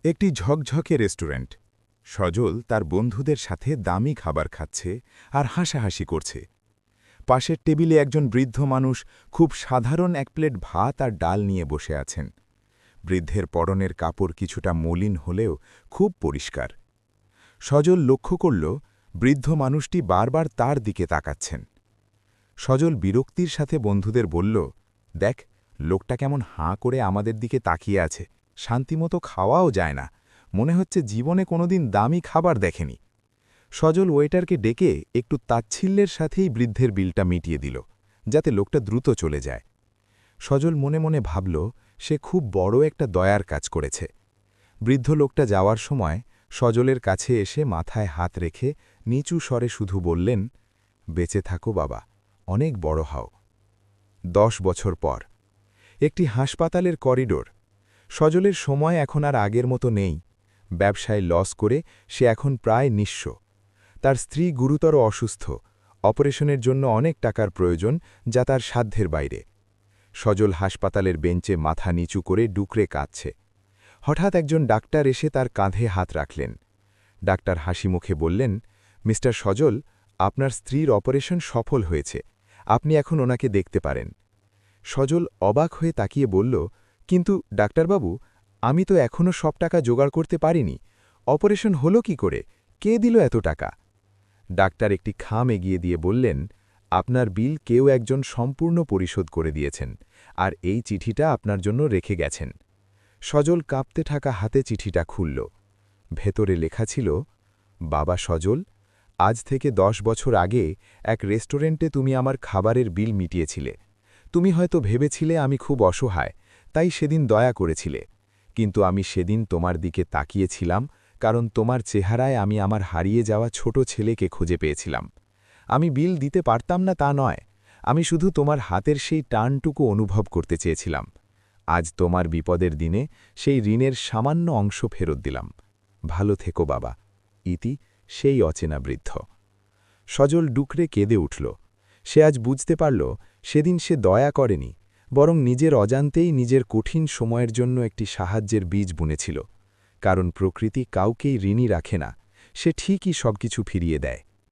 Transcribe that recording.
একটি ঝকঝকে রেস্টুরেন্ট। সজল তার বন্ধুদের সাথে দামি খাবার খাচ্ছে আর হাসাহাসি করছে। পাশের টেবিলে একজন বৃদ্ধ মানুষ খুব সাধারণ এক প্লেট ভাত আর ডাল নিয়ে বসে আছেন। বৃদ্ধের পরনের কাপড় কিছুটা মলিন হলেও খুব পরিষ্কার। সজল লক্ষ্য করল বৃদ্ধ মানুষটি বারবার তার দিকে তাকাচ্ছেন। সজল বিরক্তির সাথে বন্ধুদের বলল, দেখ, লোকটা কেমন হাঁ করে আমাদের দিকে তাকিয়ে আছে, শান্তিমতো খাওয়াও যায় না, মনে হচ্ছে জীবনে কোনোদিন দামি খাবার দেখেনি। সজল ওয়েটারকে ডেকে একটু তাচ্ছিল্যের সাথেই বৃদ্ধের বিলটা মিটিয়ে দিল, যাতে লোকটা দ্রুত চলে যায়। সজল মনে মনে ভাবল সে খুব বড় একটা দয়ার কাজ করেছে। বৃদ্ধ লোকটা যাওয়ার সময় সজলের কাছে এসে মাথায় হাত রেখে নিচু স্বরে শুধু বললেন, বেঁচে থাকো বাবা, অনেক বড় হও। 10 বছর পর একটি হাসপাতালের করিডোর। সজলের সময় এখন আর আগের মতো নেই। ব্যবসায় লস করে সে এখন প্রায় নিঃস্ব। তার স্ত্রী গুরুতর অসুস্থ, অপারেশনের জন্য অনেক টাকার প্রয়োজন, যা তার সাধ্যের বাইরে। সজল হাসপাতালের বেঞ্চে মাথা নিচু করে ডুকরে কাঁদছে। হঠাৎ একজন ডাক্তার এসে তার কাঁধে হাত রাখলেন। ডাক্তার হাসি মুখে বললেন, মিস্টার সজল, আপনার স্ত্রীর অপারেশন সফল হয়েছে, আপনি এখন ওনাকে দেখতে পারেন। সজল অবাক হয়ে তাকিয়ে বলল, কিন্তু ডাক্তারবাবু, আমি তো এখনও সব টাকা জোগাড় করতে পারিনি, অপারেশন হলো কি করে, কে দিল এত টাকা? ডাক্তার একটি খাম এগিয়ে দিয়ে বললেন, আপনার বিল কেউ একজন সম্পূর্ণ পরিশোধ করে দিয়েছেন, আর এই চিঠিটা আপনার জন্য রেখে গেছেন। সজল কাঁপতে থাকা হাতে চিঠিটা খুলল। ভেতরে লেখা ছিল, বাবা সজল, আজ থেকে 10 বছর আগে এক রেস্টুরেন্টে তুমি আমার খাবারের বিল মিটিয়েছিলে। তুমি হয়তো ভেবেছিলে আমি খুব অসহায়, তাই সেদিন দয়া করেছিলে, কিন্তু আমি সেদিন তোমার দিকে তাকিয়েছিলাম, কারণ তোমার চেহারায় আমি আমার হারিয়ে যাওয়া ছোট ছেলেকে খুঁজে পেয়েছিলাম। আমি বিল দিতে পারতাম না তা নয়, আমি শুধু তোমার হাতের সেই টানটুকু অনুভব করতে চেয়েছিলাম। আজ তোমার বিপদের দিনে সেই ঋণের সামান্য অংশ ফেরত দিলাম। ভালো থেকো বাবা। ইতি সেই অচেনা বৃদ্ধ। সজল ডুকরে কেঁদে উঠল। সে আজ বুঝতে পারল সেদিন সে দয়া করেনি, বরং নিজের অজান্তেই নিজের কঠিন সময়ের জন্য একটি সাহায্যের বীজ বুনেছিল। কারণ প্রকৃতি কাউকেই ঋণী রাখে না, সে ঠিকই সবকিছু ফিরিয়ে দেয়।